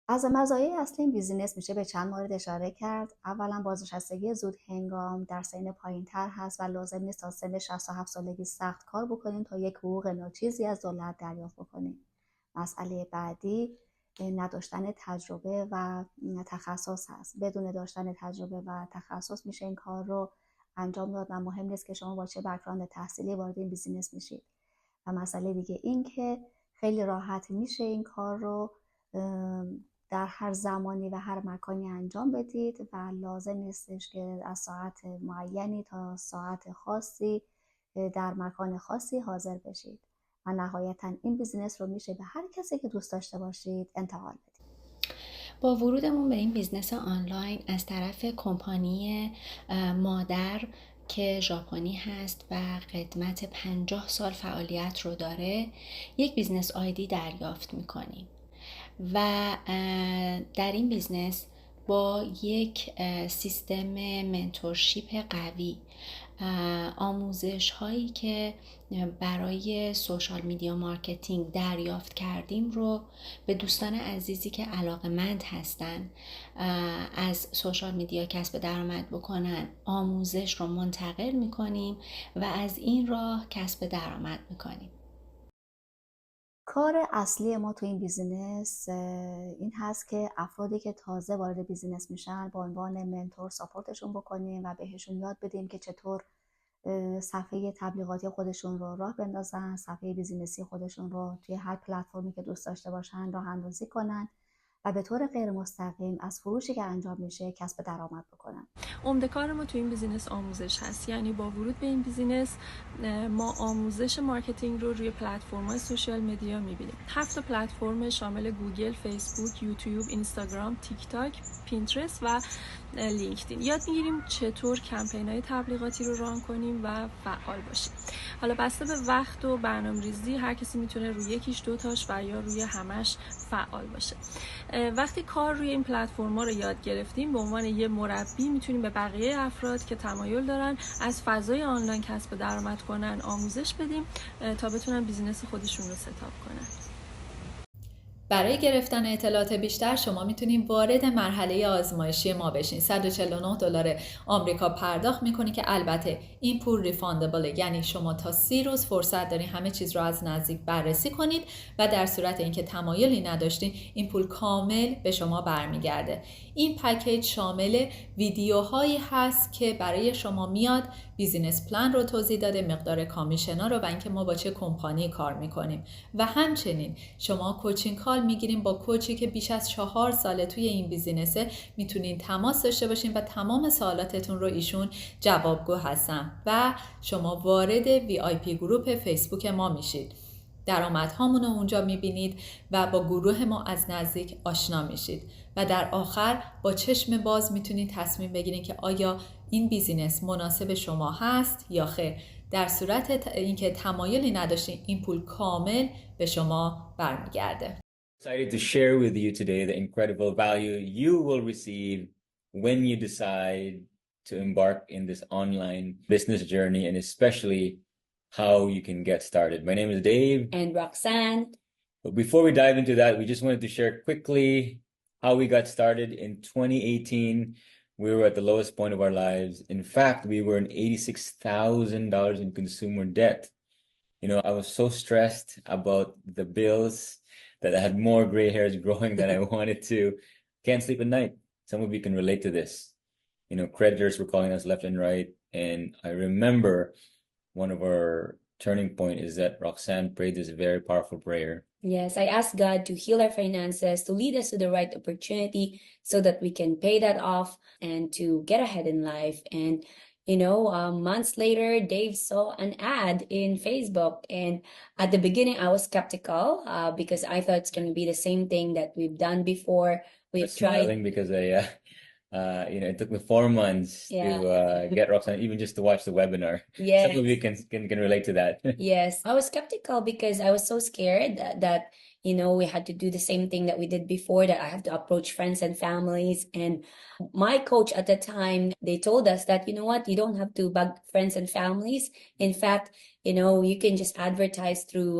از مزایای اصلی این بیزینس میشه به چند مورد اشاره کرد. اولا بازنشستگی زود هنگام در سن پایینتر هست و لازم نیست تا سن 67 سالگی سخت کار بکنیم تا یک حقوق ناچیزی از دولت دریافت بکنیم. مسئله بعدی نداشتن تجربه و تخصص هست. بدون داشتن تجربه و تخصص میشه این کار رو انجام داد و مهم نیست که شما با چه بک‌گراند تحصیلی وارد این بیزینس میشید. و مسئله دیگه این که خیلی راحت میشه این کار رو در هر زمانی و هر مکانی انجام بدید و لازم نیستش که از ساعت معینی تا ساعت خاصی در مکان خاصی حاضر بشید و نهایتا این بیزینس رو میشه به هر کسی که دوست داشته باشید انتقال بدید. با ورودمون به این بیزنس آنلاین از طرف کمپانی مادر که ژاپنی هست و قدمت 50 سال فعالیت رو داره یک بیزنس آیدی دریافت میکنیم و در این بیزنس با یک سیستم منتورشیپ قوی، آموزش هایی که برای سوشال میدیا مارکتینگ دریافت کردیم رو به دوستان عزیزی که علاقه‌مند هستن از سوشال میدیا کسب درآمد بکنن آموزش رو منتقل میکنیم و از این راه کسب درآمد میکنیم. کار اصلی ما تو این بیزینس این هست که افرادی که تازه وارد بیزینس میشن با عنوان منتور ساپورتشون بکنیم و بهشون یاد بدیم که چطور صفحه تبلیغاتی خودشون رو راه بندازن، صفحه بیزینسی خودشون رو توی هر پلتفرمی که دوست داشته باشن راه اندازی کنن و به طور غیر مستقیم از فروشی که انجام میشه کسب درآمد بکنن. عمده کار ما تو این بیزینس آموزش هست. یعنی با ورود به این بیزینس ما آموزش مارکتینگ رو روی پلتفرم‌های سوشال مدیا می‌بینیم. 7 پلتفرم شامل گوگل، فیسبوک، یوتیوب، اینستاگرام، تیک تاک، پینترست و لینکدین. یاد می‌گیریم چطور کمپین‌های تبلیغاتی رو ران کنیم و فعال باشیم. حالا بسته به وقت و برنامه‌ریزی هر کسی میتونه روی یکیش، دوتاش و یا روی همش فعال باشه. وقتی کار روی این پلتفرم‌ها رو یاد گرفتیم به عنوان یه مربی میتونیم به بقیه افراد که تمایل دارن از فضای آنلاین کسب درآمد کنن آموزش بدیم تا بتونن بیزینس خودشون رو ستاپ کنن. برای گرفتن اطلاعات بیشتر شما میتونید وارد مرحله آزمایشی ما بشین. $149 آمریکا پرداخت میکنی که البته این پول ریفاندبله، یعنی شما تا 30 روز فرصت دارین همه چیز رو از نزدیک بررسی کنید و در صورت اینکه تمایلی نداشتین این پول کامل به شما برمیگرده. این پکیج شامل ویدیوهایی هست که برای شما میاد بیزینس پلان رو توضیح داده، مقدار کامیشنا رو و اینکه ما با چه کمپانی کار میکنیم و همچنین شما کوچینگ کال میگیریم با کوچی که بیش از 4 ساله توی این بیزینسه، میتونین تماس داشته باشین و تمام سوالاتتون رو ایشون جوابگو هستن و شما وارد VIP گروپ فیسبوک ما میشید. درآمدهامون رو اونجا میبینید و با گروه ما از نزدیک آشنا میشید و در آخر با چشم باز میتونید تصمیم بگیرید که آیا این بیزینس مناسب شما هست یا خیر. در صورت اینکه تمایلی نداشتین این پول کامل به شما برمیگرده. Excited to share with you today the incredible value you will receive when you decide to embark in this online business journey and especially how you can get started. My name is Dave. And Roxanne. But before we dive into that, we just wanted to share quickly how we got started. In 2018, we were at the lowest point of our lives. In fact, we were in $86,000 in consumer debt. You know, I was so stressed about the bills that I had more gray hairs growing than I wanted to. Can't sleep at night. Some of you can relate to this. You know, creditors were calling us left and right. And I remember one of our turning point is that Roxanne prayed this very powerful prayer. Yes, I asked God to heal our finances, to lead us to the right opportunity so that we can pay that off and to get ahead in life. And months later, Dave saw an ad in Facebook. And at the beginning, I was skeptical because I thought it's going to be the same thing that we've done before. We've tried. Smiling because it took me 4 months to get Roxanne, even just to watch the webinar. Yes. Some of you can relate to that. Yes, I was skeptical because I was so scared that we had to do the same thing that we did before, that I have to approach friends and families. And my coach at the time, they told us that, you know what, you don't have to bug friends and families. In fact, you can just advertise through,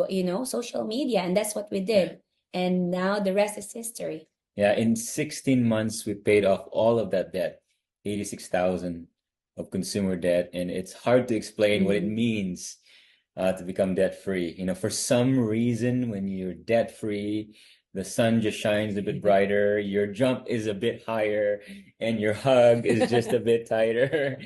social media. And that's what we did. And now the rest is history. Yeah, in 16 months, we paid off all of that debt, 86,000 of consumer debt. And it's hard to explain what it means to become debt free. You know, for some reason, when you're debt free, the sun just shines a bit brighter, your jump is a bit higher, and your hug is just a bit tighter.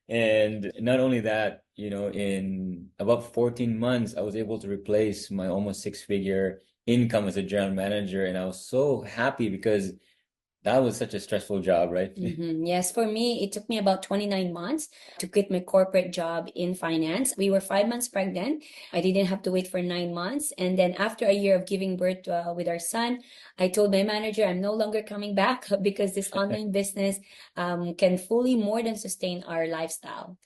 And not only that, you know, in about 14 months, I was able to replace my almost six-figure income as a general manager. And I was so happy because that was such a stressful job, right? Yes, for me, it took me about 29 months to quit my corporate job in finance. We were 5 months pregnant. I didn't have to wait for 9 months. And then after a year of giving birth with our son, I told my manager I'm no longer coming back because this online business can fully more than sustain our lifestyle.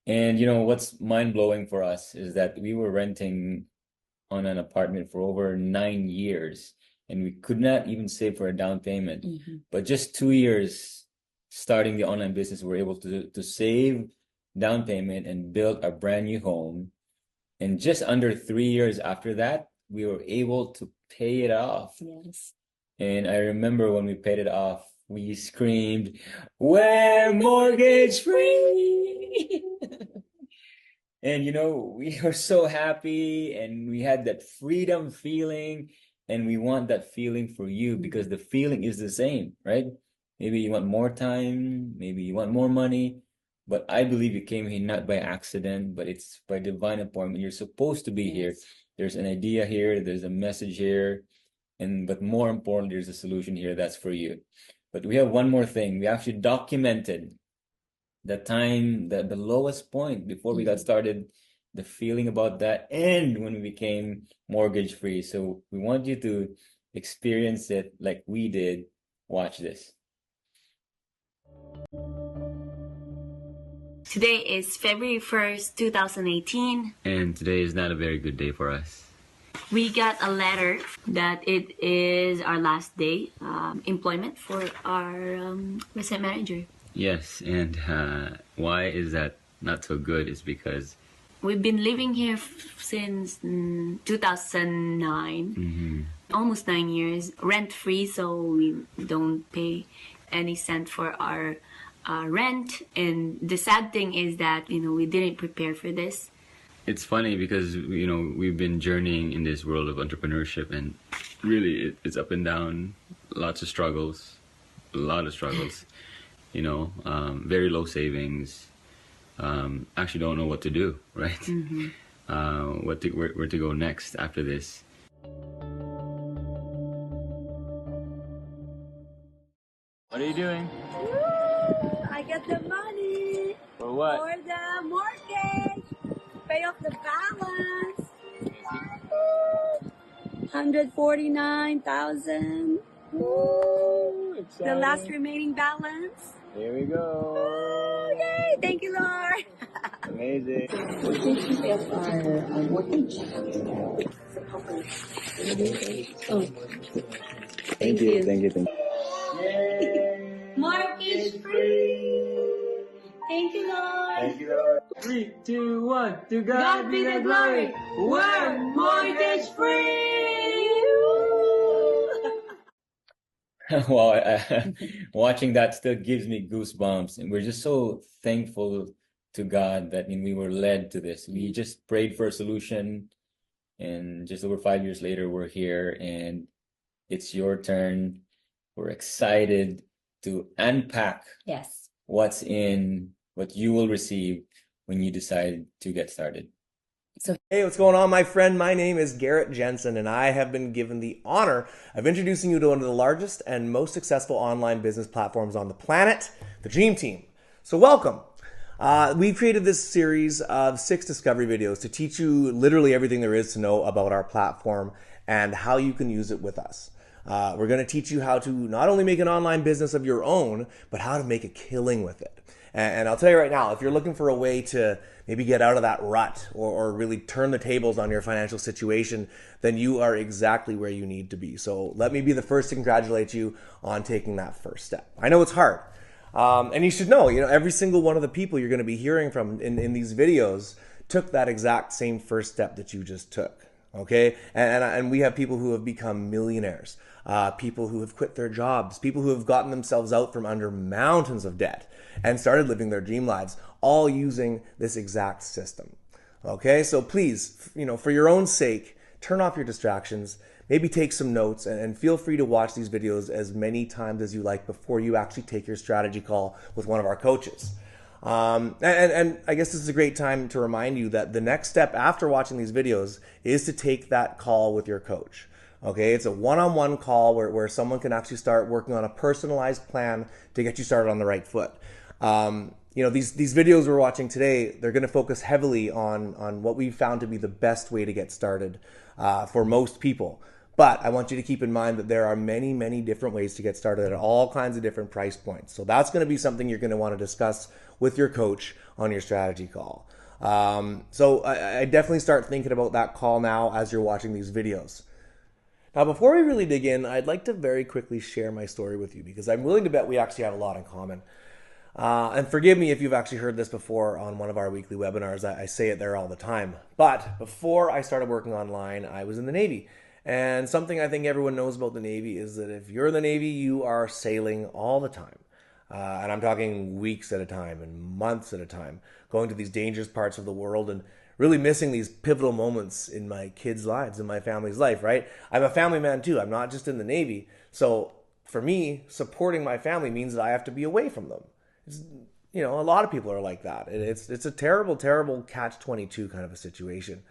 And you know, what's mind-blowing for us is that we were renting on an apartment for over 9 years, and we could not even save for a down payment. But just 2 years starting the online business, we were able to save down payment and build a brand new home. And just under 3 years after that, we were able to pay it off. Yes. And I remember when we paid it off, we screamed, "We're mortgage free!" And you know, we were so happy and we had that freedom feeling, and we want that feeling for you because the feeling is the same, right? Maybe you want more time, maybe you want more money, but I believe you came here not by accident, but it's by divine appointment. You're supposed to be here. There's an idea here, there's a message here, but more importantly, there's a solution here that's for you. But we have one more thing. We actually documented the time, the lowest point before we got started, the feeling about that, and when we became mortgage free. So we want you to experience it like we did. Watch this. Today is February 1st, 2018. And today is not a very good day for us. We got a letter that it is our last day employment for our resident manager. Yes, and why is that not so good is because we've been living here since 2009, almost 9 years, rent-free, so we don't pay any cent for our rent. And the sad thing is that, you know, we didn't prepare for this. It's funny because, you know, we've been journeying in this world of entrepreneurship, and really it's up and down, lots of struggles, a lot of struggles. You know, very low savings, actually don't know what to do, right? Where to go next after this. What are you doing? I get the money. For what? For the mortgage. Pay off the balance. 149,000. The last remaining balance. Here we go. Oh, yay! Thank you, Lord. Amazing. Thank you. Thank you. Yay! Mortgage free. Thank you, Lord. Thank you, Lord. 3, 2, 1. To God be the glory. We're mortgage free. Wow, watching that still gives me goosebumps, and we're just so thankful to God that we were led to this. We just prayed for a solution, and just over 5 years later, we're here, and it's your turn. We're excited to unpack what's in what you will receive when you decide to get started. Hey, what's going on, my friend? My name is Garrett Jensen, and I have been given the honor of introducing you to one of the largest and most successful online business platforms on the planet, the Dream Team. So welcome. We've created this series of 6 discovery videos to teach you literally everything there is to know about our platform and how you can use it with us. We're going to teach you how to not only make an online business of your own, but how to make a killing with it. And I'll tell you right now, if you're looking for a way to maybe get out of that rut or really turn the tables on your financial situation, then you are exactly where you need to be. So let me be the first to congratulate you on taking that first step. I know it's hard. And you should know, every single one of the people you're going to be hearing from in these videos took that exact same first step that you just took. Okay, and we have people who have become millionaires, people who have quit their jobs, people who have gotten themselves out from under mountains of debt and started living their dream lives, all using this exact system. Okay, so please, for your own sake, turn off your distractions, maybe take some notes, and feel free to watch these videos as many times as you like before you actually take your strategy call with one of our coaches. And I guess this is a great time to remind you that the next step after watching these videos is to take that call with your coach. Okay, it's a one-on-one call where someone can actually start working on a personalized plan to get you started on the right foot. These videos we're watching today, they're going to focus heavily on what we found to be the best way to get started for most people. But I want you to keep in mind that there are many, many different ways to get started at all kinds of different price points. So that's going to be something you're going to want to discuss with your coach on your strategy call. So I definitely start thinking about that call now as you're watching these videos. Now, before we really dig in, I'd like to very quickly share my story with you because I'm willing to bet we actually have a lot in common. And forgive me if you've actually heard this before on one of our weekly webinars. I say it there all the time. But before I started working online, I was in the Navy. And something I think everyone knows about the Navy is that if you're in the Navy, you are sailing all the time. And I'm talking weeks at a time and months at a time, going to these dangerous parts of the world and really missing these pivotal moments in my kids' lives, in my family's life, right? I'm a family man too. I'm not just in the Navy. So for me, supporting my family means that I have to be away from them. A lot of people are like that. It's a terrible, terrible catch-22 kind of a situation.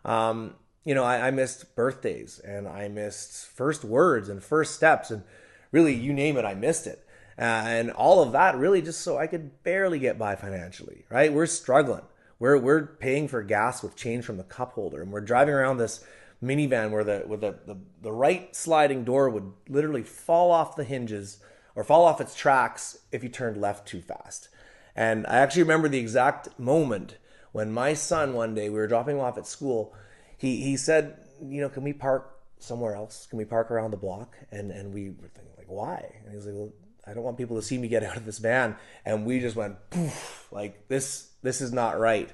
I missed birthdays and I missed first words and first steps and really, you name it, I missed it. And all of that really just so I could barely get by financially, right? We're struggling. We're paying for gas with change from the cup holder, and we're driving around this minivan where the right sliding door would literally fall off the hinges or fall off its tracks if you turned left too fast. And I actually remember the exact moment when my son one day, we were dropping him off at school, he said, can we park somewhere else? Can we park around the block? And we were thinking, like, why? And he was like, well, I don't want people to see me get out of this van. And we just went, poof, like this is not right?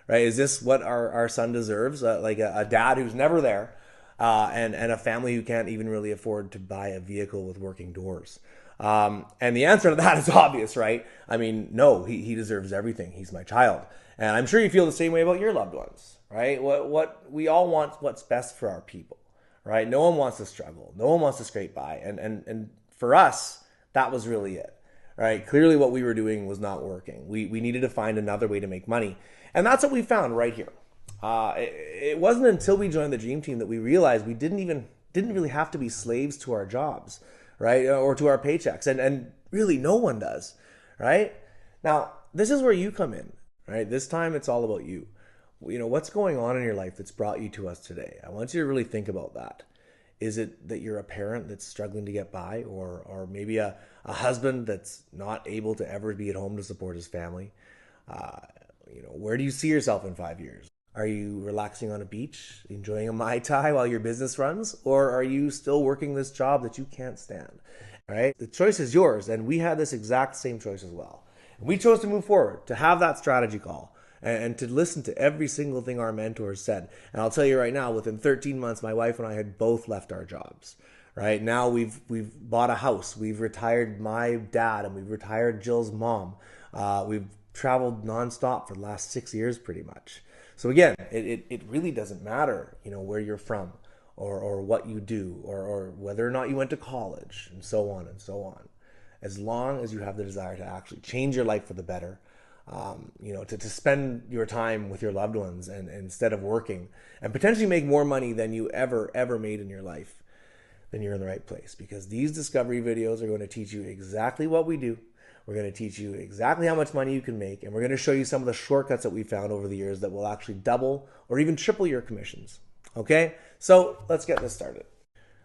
Is this what our son deserves? Like a dad who's never there and a family who can't even really afford to buy a vehicle with working doors. And the answer to that is obvious, right? I mean, no, he deserves everything. He's my child. And I'm sure you feel the same way about your loved ones, right? What we all want what's best for our people, right? No one wants to struggle. No one wants to scrape by. And for us, that was really it, right? Clearly what we were doing was not working. We needed to find another way to make money. And that's what we found right here. It wasn't until we joined the Dream Team that we realized we didn't really have to be slaves to our jobs, right? Or to our paychecks. And really no one does, right? Now, this is where you come in, right? This time it's all about you. What's going on in your life that's brought you to us today? I want you to really think about that. Is it that you're a parent that's struggling to get by, or maybe a husband that's not able to ever be at home to support his family? Where do you see yourself in 5 years? Are you relaxing on a beach, enjoying a Mai Tai while your business runs? Or are you still working this job that you can't stand? All right? The choice is yours, and we had this exact same choice as well. And we chose to move forward, to have that strategy call, and to listen to every single thing our mentors said. And I'll tell you right now, within 13 months, my wife and I had both left our jobs. Right now, we've bought a house. We've retired my dad, and we've retired Jill's mom. We've traveled nonstop for the last 6 years, pretty much. So again, it really doesn't matter, where you're from, or what you do, or whether or not you went to college, and so on and so on. As long as you have the desire to actually change your life for the better. To spend your time with your loved ones and instead of working and potentially make more money than you ever made in your life, then you're in the right place, because these discovery videos are going to teach you exactly what we do. We're going to teach you exactly how much money you can make, and we're going to show you some of the shortcuts that we found over the years that will actually double or even triple your commissions. Okay, so let's get this started.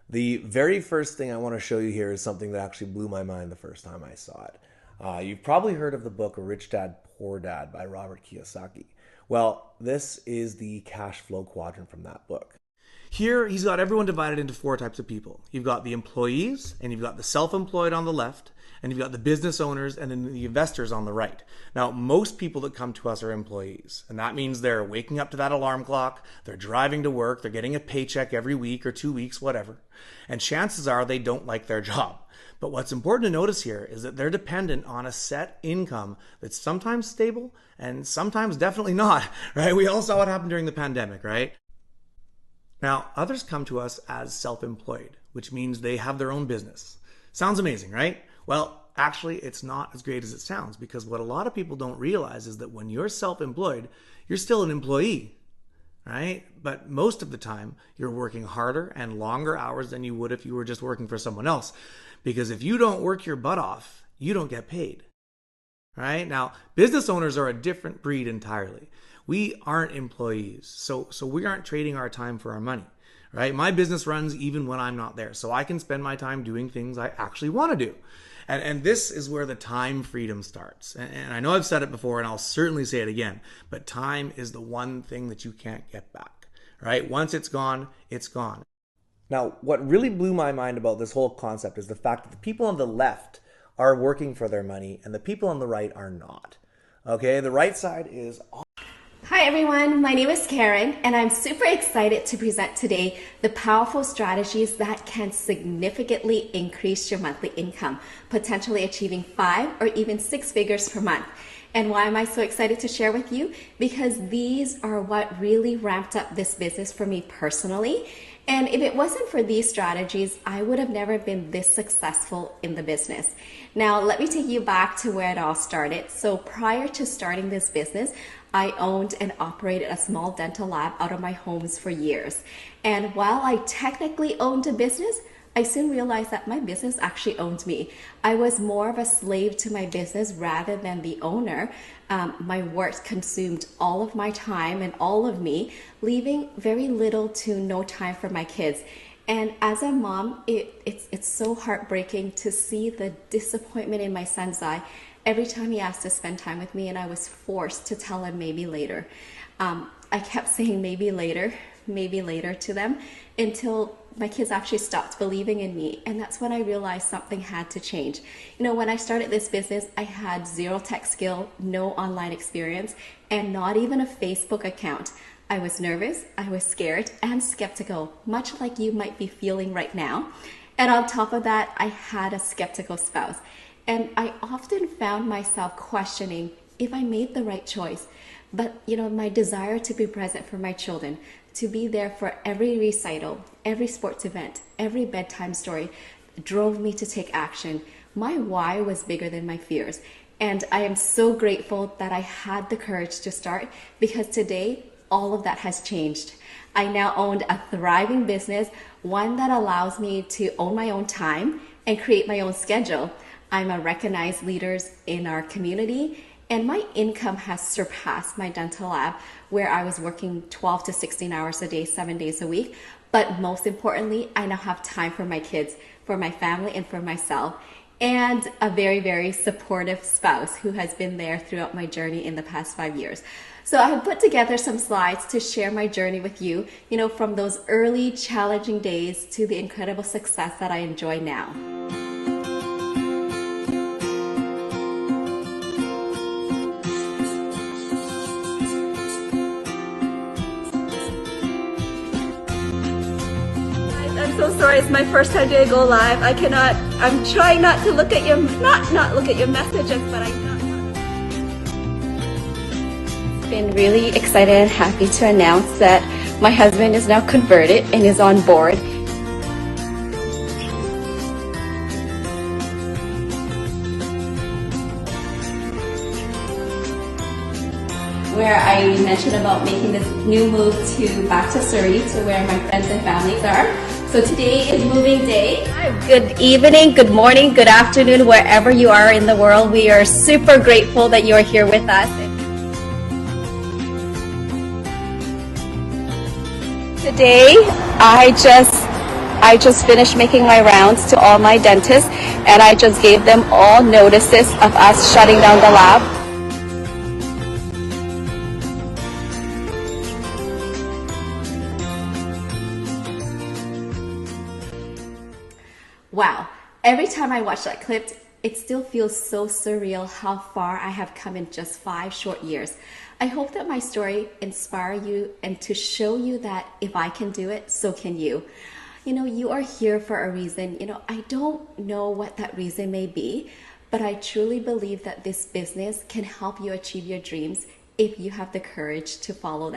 The very first thing I want to show you here is something that actually blew my mind the first time I saw it. You've probably heard of the book Rich Dad, Poor Dad by Robert Kiyosaki. Well, this is the cash flow quadrant from that book. Here, he's got everyone divided into 4 types of people. You've got the employees, and you've got the self-employed on the left, and you've got the business owners and then the investors on the right. Now, most people that come to us are employees, and that means they're waking up to that alarm clock, they're driving to work, they're getting a paycheck every week or 2 weeks, whatever. And chances are they don't like their job. But what's important to notice here is that they're dependent on a set income that's sometimes stable and sometimes definitely not, right? We all saw what happened during the pandemic, right? Now, others come to us as self-employed, which means they have their own business. Sounds amazing, right? Well, actually, it's not as great as it sounds, because what a lot of people don't realize is that when you're self-employed, you're still an employee, right? But most of the time, you're working harder and longer hours than you would if you were just working for someone else. Because if you don't work your butt off, you don't get paid, right? Now, business owners are a different breed entirely. We aren't employees, so we aren't trading our time for our money, right? My business runs even when I'm not there, so I can spend my time doing things I actually want to do. And this is where the time freedom starts. And I know I've said it before, and I'll certainly say it again, but time is the one thing that you can't get back, right? Once it's gone, it's gone. Now, what really blew my mind about this whole concept is the fact that the people on the left are working for their money and the people on the right are not. Okay, the right side is... Hi everyone, my name is Karen, and I'm super excited to present today the powerful strategies that can significantly increase your monthly income, potentially achieving 5 or even 6 figures per month. And why am I so excited to share with you? Because these are what really ramped up this business for me personally. And if it wasn't for these strategies, I would have never been this successful in the business. Now, let me take you back to where it all started. So prior to starting this business, I owned and operated a small dental lab out of my homes for years. And while I technically owned a business, I soon realized that my business actually owned me. I was more of a slave to my business rather than the owner. My work consumed all of my time and all of me, leaving very little to no time for my kids. And as a mom, it's so heartbreaking to see the disappointment in my son's eye every time he asked to spend time with me, and I was forced to tell him maybe later. I kept saying maybe later to them until my kids actually stopped believing in me. And that's when I realized something had to change. You know, when I started this business, I had 0 tech skill, no online experience, and not even a Facebook account. I was nervous, I was scared, and skeptical, much like you might be feeling right now. And on top of that, I had a skeptical spouse. And I often found myself questioning if I made the right choice. But, you know, my desire to be present for my children, to be there for every recital, every sports event, every bedtime story, drove me to take action. My why was bigger than my fears. And I am so grateful that I had the courage to start, because today, all of that has changed. I now own a thriving business, one that allows me to own my own time and create my own schedule. I'm a recognized leader in our community, and my income has surpassed my dental lab, where I was working 12 to 16 hours a day, 7 days a week. But most importantly, I now have time for my kids, for my family, and for myself, and a very, very supportive spouse who has been there throughout my journey in the past 5 years. So I have put together some slides to share my journey with you, from those early challenging days to the incredible success that I enjoy now. So sorry, it's my first time doing go live. I'm trying not to look at your, not look at your messages, but Been really excited and happy to announce that my husband is now converted and is on board. Where I mentioned about making this new move back to Surrey, to where my friends and families are. So today is moving day. Good evening, good morning, good afternoon, wherever you are in the world. We are super grateful that you are here with us. Today, I just finished making my rounds to all my dentists, and I just gave them all notices of us shutting down the lab. wow, every time I watch that clip, it still feels so surreal how far I have come in just 5 short years. I hope that my story inspire you and to show you that if I can do it, so can you. You know, you are here for a reason. You know, I don't know what that reason may be, but I truly believe that this business can help you achieve your dreams if you have the courage to follow them.